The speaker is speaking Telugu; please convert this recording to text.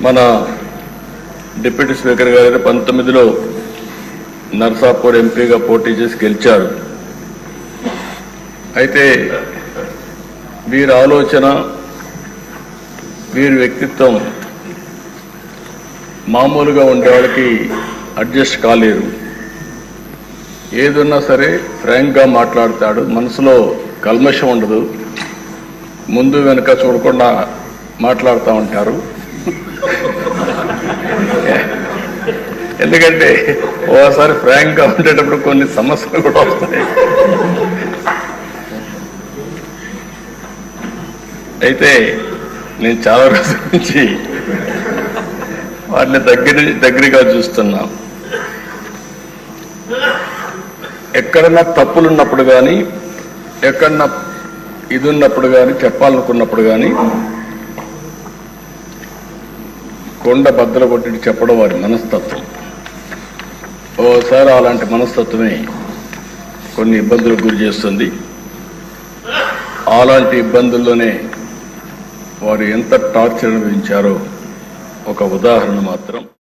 మన డిప్యూటీ స్పీకర్ గారు 19లో నర్సాపూర్ ఎంపీగా పోటీ చేసి గెలిచారు. అయితే వీరి ఆలోచన, వీరి వ్యక్తిత్వం మామూలుగా ఉండే వాళ్ళకి అడ్జస్ట్ కాలేరు. ఏదున్నా సరే ఫ్రాంక్గా మాట్లాడతాడు, మనసులో కల్మషం ఉండదు, ముందు వెనుక చూడకుండా మాట్లాడుతూ ఉంటారు. ఎందుకంటే ఓసారి ఫ్రాంక్గా ఉండేటప్పుడు కొన్ని సమస్యలు కూడా వస్తాయి. అయితే నేను చాలా రోజుల నుంచి వాటిని దగ్గరగా చూస్తున్నా. ఎక్కడన్నా తప్పులున్నప్పుడు కానీ, ఎక్కడన్నా ఇది ఉన్నప్పుడు కానీ, చెప్పాలనుకున్నప్పుడు కానీ కొండ బద్దలు కొట్టి చెప్పడం వారి మనస్తత్వం. ఓసారి అలాంటి మనస్తత్వమే కొన్ని ఇబ్బందులకు గురి చేస్తుంది. అలాంటి ఇబ్బందుల్లోనే వారు ఎంత టార్చర్ అనుభవించారో ఒక ఉదాహరణ మాత్రం.